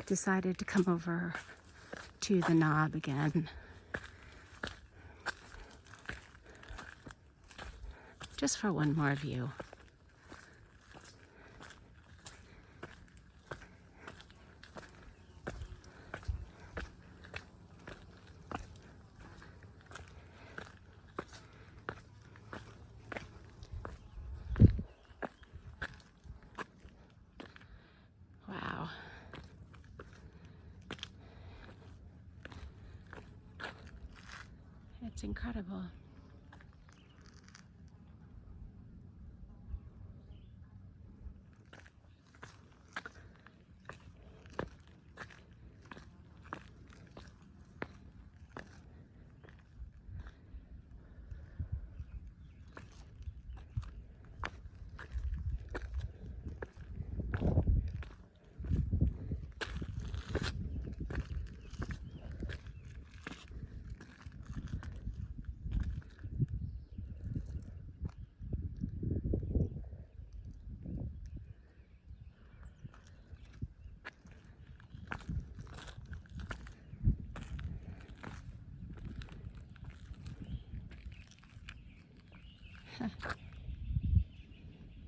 decided to come over to the knob again. Just for one more view. Wow. It's incredible.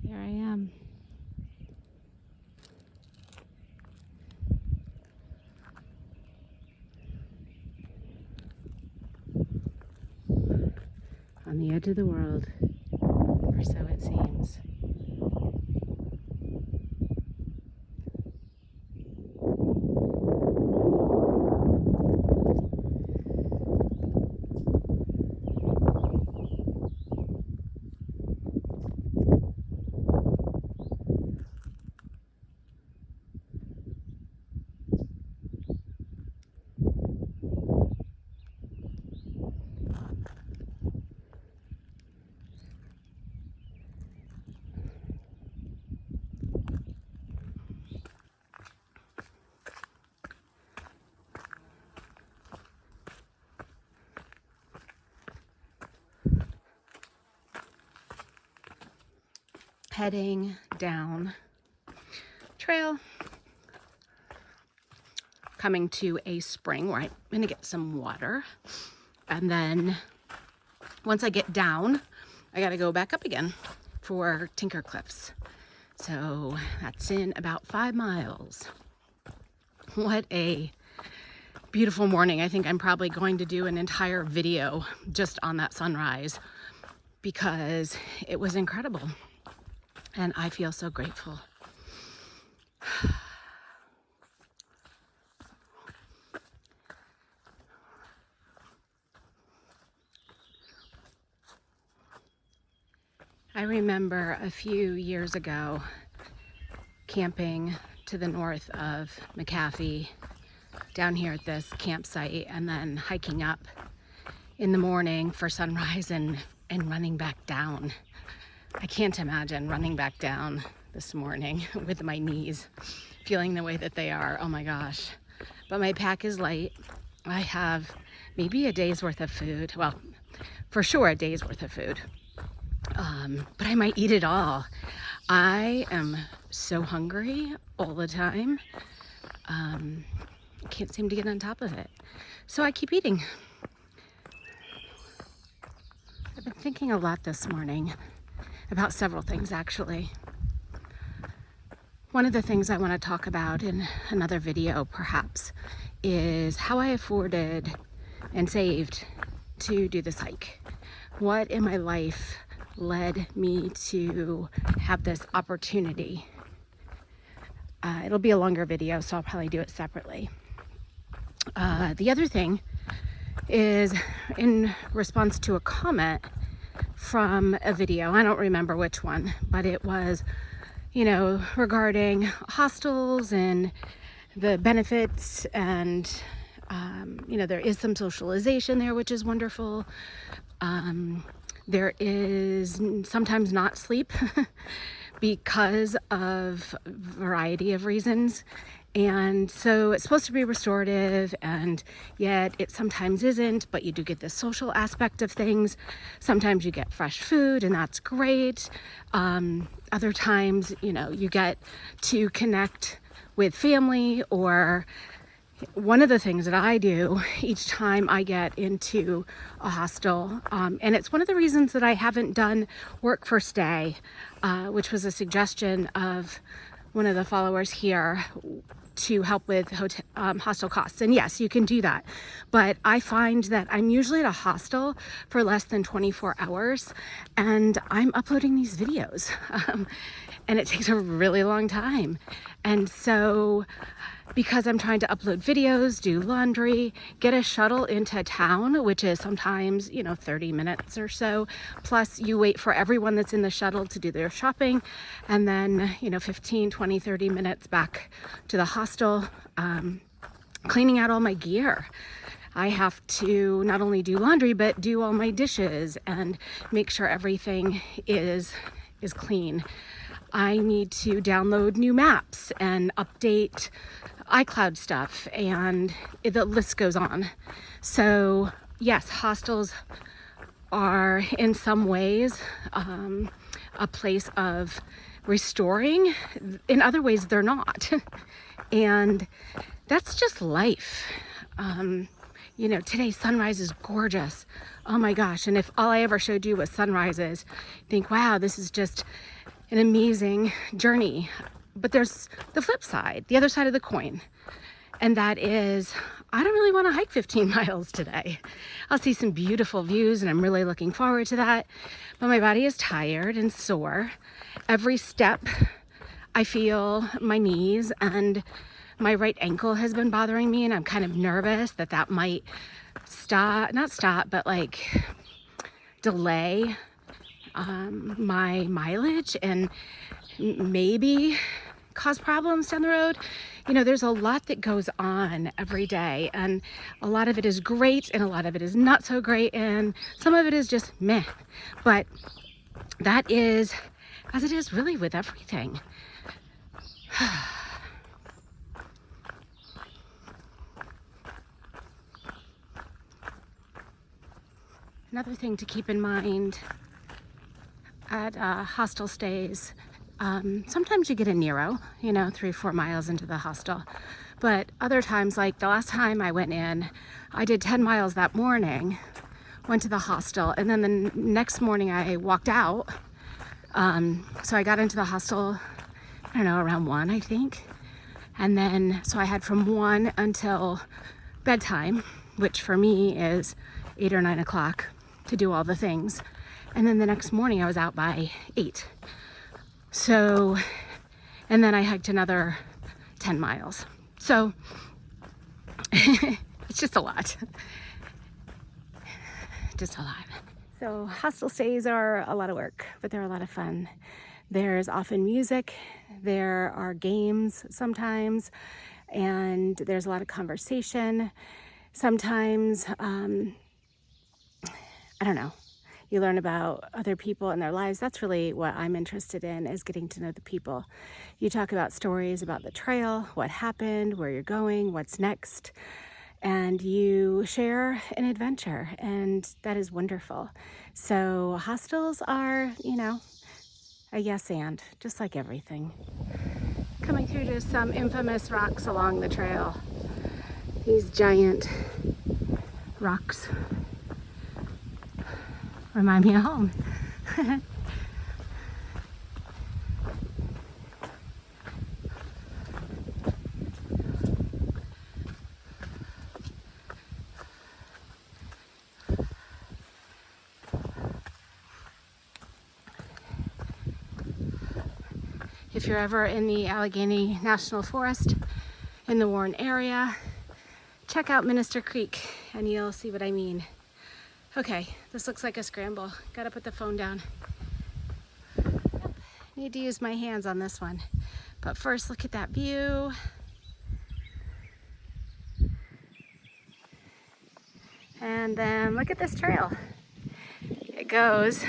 There I am. On the edge of the world, or so it seems. Heading down trail, coming to a spring where I'm gonna get some water, and then once I get down I gotta go back up again for Tinker Cliffs. So that's in about 5 miles. What a beautiful morning. I think I'm probably going to do an entire video just on that sunrise because it was incredible. And I feel so grateful. I remember a few years ago camping to the north of McAfee down here at this campsite and then hiking up in the morning for sunrise and running back down. I can't imagine running back down this morning with my knees feeling the way that they are. Oh my gosh. But my pack is light. I have maybe a day's worth of food. Well, for sure a day's worth of food. But I might eat it all. I am so hungry all the time. I can't seem to get on top of it. So I keep eating. I've been thinking a lot this morning about several things, actually. One of the things I want to talk about in another video, perhaps, is how I afforded and saved to do this hike. What in my life led me to have this opportunity? It'll be a longer video, so I'll probably do it separately. The other thing is in response to a comment from a video. I don't remember which one, but it was, regarding hostels and the benefits, and there is some socialization there, which is wonderful. There is sometimes not sleep because of a variety of reasons. And so it's supposed to be restorative, and yet it sometimes isn't, but you do get the social aspect of things. Sometimes you get fresh food, and that's great. Other times, you get to connect with family, or one of the things that I do each time I get into a hostel, and it's one of the reasons that I haven't done work for stay, which was a suggestion of one of the followers here to help with hostel costs. And yes, you can do that. But I find that I'm usually at a hostel for less than 24 hours and I'm uploading these videos. And it takes a really long time. And so because I'm trying to upload videos, do laundry, get a shuttle into town, which is sometimes, 30 minutes or so. Plus you wait for everyone that's in the shuttle to do their shopping. And then, 15, 20, 30 minutes back to the hostel, cleaning out all my gear. I have to not only do laundry, but do all my dishes and make sure everything is clean. I need to download new maps and update iCloud stuff, and the list goes on. So yes, hostels are in some ways a place of restoring. In other ways, they're not. And that's just life. Today's sunrise is gorgeous. Oh my gosh. And if all I ever showed you was sunrises, think, wow, this is just an amazing journey. But there's the flip side, the other side of the coin. And that is, I don't really want to hike 15 miles today. I'll see some beautiful views and I'm really looking forward to that. But my body is tired and sore. Every step I feel my knees, and my right ankle has been bothering me, and I'm kind of nervous that might delay my mileage and maybe cause problems down the road. There's a lot that goes on every day, and a lot of it is great and a lot of it is not so great, and some of it is just meh. But that is as it is really with everything. Another thing to keep in mind at hostel stays, sometimes you get a Nero, 3-4 miles into the hostel. But other times, like the last time I went in, I did 10 miles that morning, went to the hostel, and then the next morning I walked out. So I got into the hostel, I don't know, around 1, I think. And then, so I had from 1 until bedtime, which for me is 8 or 9 o'clock, to do all the things. And then the next morning I was out by 8. So, and then I hiked another 10 miles. So it's just a lot. Just a lot. So hostel stays are a lot of work, but they're a lot of fun. There's often music, there are games sometimes, and there's a lot of conversation. Sometimes, I don't know, you learn about other people and their lives. That's really what I'm interested in, is getting to know the people. You talk about stories about the trail, what happened, where you're going, what's next, and you share an adventure, and that is wonderful. So hostels are, a yes and, just like everything. Coming through to some infamous rocks along the trail. These giant rocks remind me of home. If you're ever in the Allegheny National Forest in the Warren area, check out Minister Creek and you'll see what I mean. Okay, this looks like a scramble. Gotta put the phone down. Yep. Need to use my hands on this one. But first, look at that view. And then look at this trail. It goes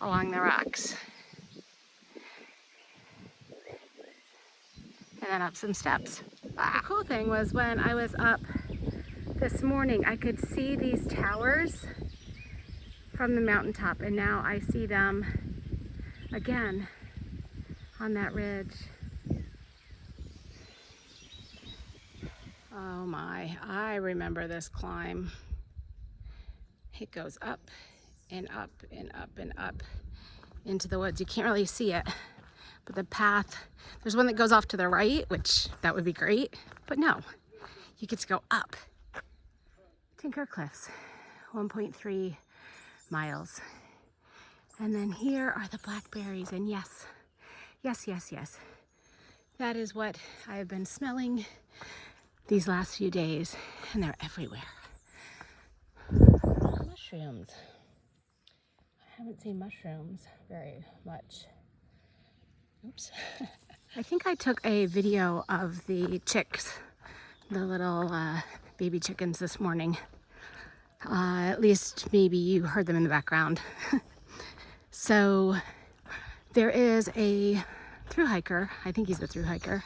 along the rocks. And then up some steps. The cool thing was when I was up this morning, I could see these towers from the mountaintop, and now I see them again on that ridge. Oh my, I remember this climb. It goes up and up and up and up into the woods. You can't really see it, but the path, there's one that goes off to the right, which that would be great, but no, you get to go up. Tinker Cliffs, 1.3 miles. And then here are the blackberries, and yes, yes, yes, yes. That is what I have been smelling these last few days, and they're everywhere. Mushrooms. I haven't seen mushrooms very much. Oops. I think I took a video of the chicks, the little baby chickens this morning. At least maybe you heard them in the background. So there is a thru-hiker, I think he's a thru-hiker,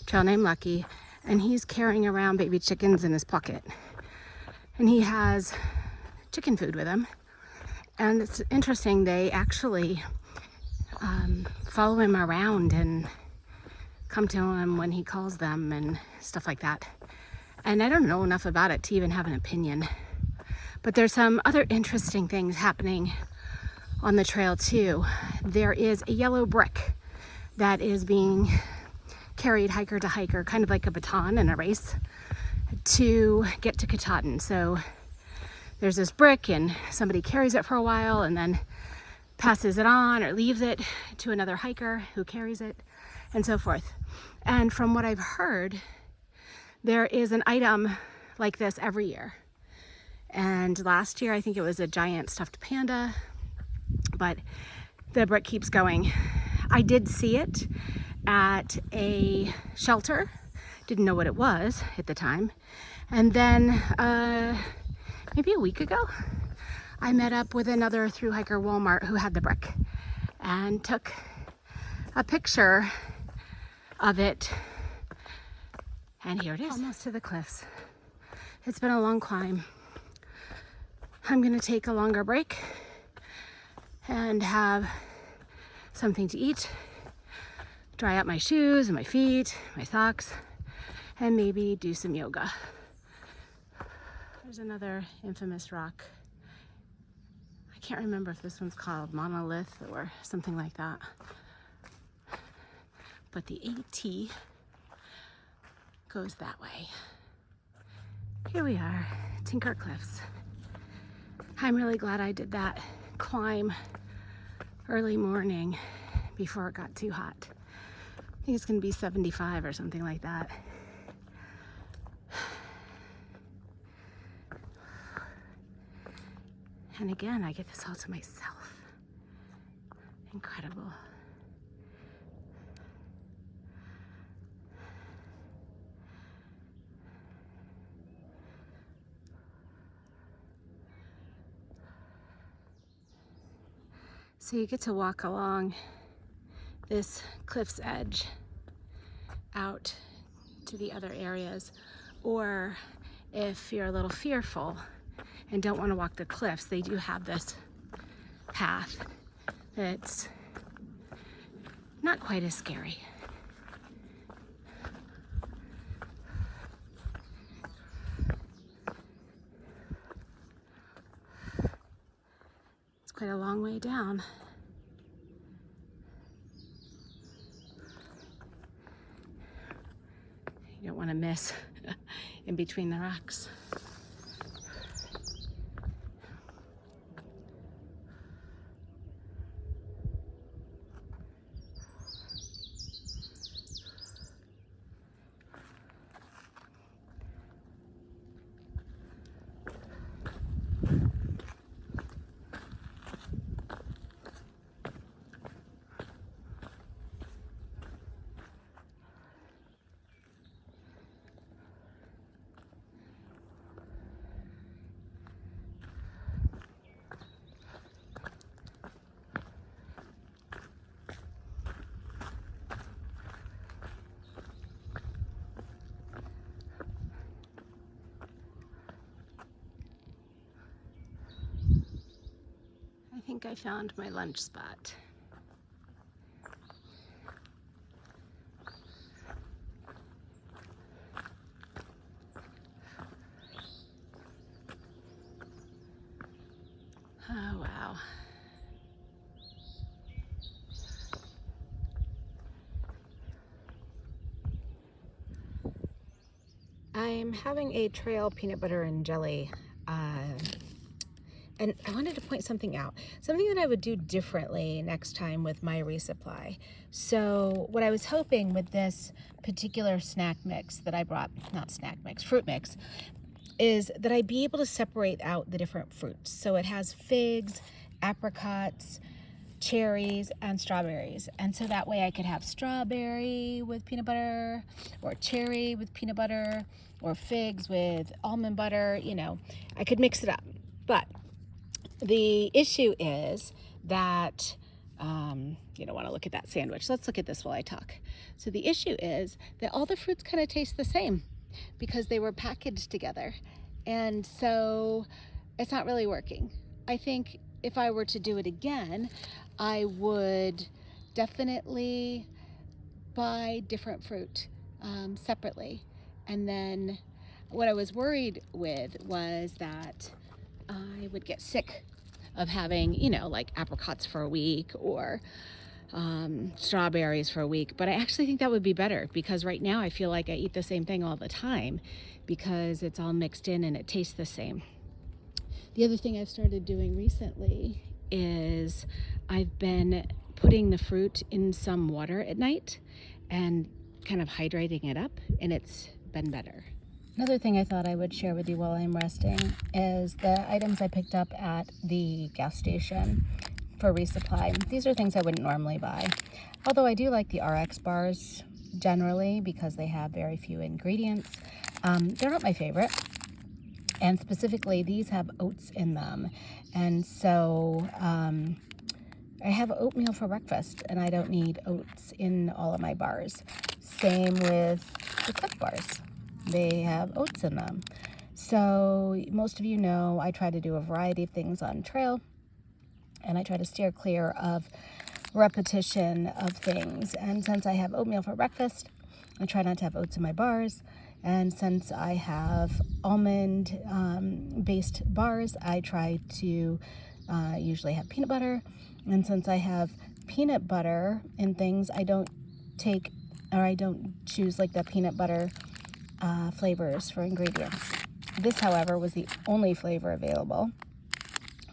trail named Lucky, and he's carrying around baby chickens in his pocket. And he has chicken food with him. And it's interesting, they actually follow him around and come to him when he calls them and stuff like that. And I don't know enough about it to even have an opinion. But there's some other interesting things happening on the trail too. There is a yellow brick that is being carried hiker to hiker, kind of like a baton in a race, to get to Katahdin. So there's this brick and somebody carries it for a while and then passes it on or leaves it to another hiker who carries it, and so forth. And from what I've heard, there is an item like this every year. And last year, I think it was a giant stuffed panda, but the brick keeps going. I did see it at a shelter, didn't know what it was at the time. And then maybe a week ago, I met up with another thru-hiker Walmart who had the brick and took a picture of it. And here it is, almost to the cliffs. It's been a long climb. I'm gonna take a longer break and have something to eat, dry out my shoes and my feet, my socks, and maybe do some yoga. There's another infamous rock. I can't remember if this one's called Monolith or something like that. But the AT goes that way. Here we are, Tinker Cliffs. I'm really glad I did that climb early morning before it got too hot. I think it's gonna be 75 or something like that. And again, I get this all to myself. Incredible. So you get to walk along this cliff's edge out to the other areas, or if you're a little fearful and don't want to walk the cliffs, they do have this path that's not quite as scary. It's quite a long way down. You don't want to miss in between the rocks. I think I found my lunch spot. I'm having a trail peanut butter and jelly, and I wanted to point something out, something that I would do differently next time with my resupply. So what I was hoping with this particular snack mix that I brought, not snack mix, fruit mix, is that I'd be able to separate out the different fruits. So it has figs, apricots, cherries, and strawberries. And so that way I could have strawberry with peanut butter, or cherry with peanut butter, or figs with almond butter. You know, I could mix it up. But the issue is that, you don't want to look at that sandwich. Let's look at this while I talk. So the issue is that all the fruits kind of taste the same because they were packaged together. And so it's not really working. I think if I were to do it again, I would definitely buy different fruit separately. And then what I was worried with was that I would get sick of having, you know, like apricots for a week or strawberries for a week. But I actually think that would be better because right now I feel like I eat the same thing all the time because it's all mixed in and it tastes the same. The other thing I've started doing recently is I've been putting the fruit in some water at night and kind of hydrating it up, and it's been better. Another thing I thought I would share with you while I'm resting is the items I picked up at the gas station for resupply. These are things I wouldn't normally buy, although I do like the RX bars generally because they have very few ingredients. They're not my favorite, and specifically these have oats in them, and so I have oatmeal for breakfast and I don't need oats in all of my bars. Same with the Clif bars. They have oats in them. So most of you know I try to do a variety of things on trail, and I try to steer clear of repetition of things. And since I have oatmeal for breakfast, I try not to have oats in my bars. And since I have almond based bars, I try to usually have peanut butter. And since I have peanut butter in things, I don't choose like the peanut butter flavors for ingredients. This, however, was the only flavor available,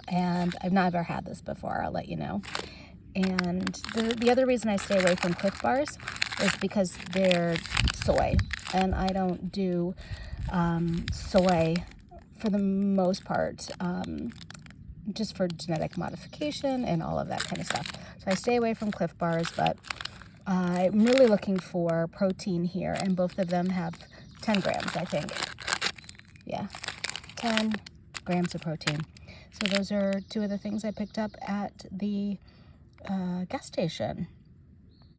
and I've never had this before, I'll let you know. And the other reason I stay away from Clif bars is because they're soy, and I don't do soy for the most part, just for genetic modification and all of that kind of stuff. So I stay away from Clif bars, but I'm really looking for protein here, and both of them have 10 grams, I think. Yeah, 10 grams of protein. So those are two of the things I picked up at the gas station.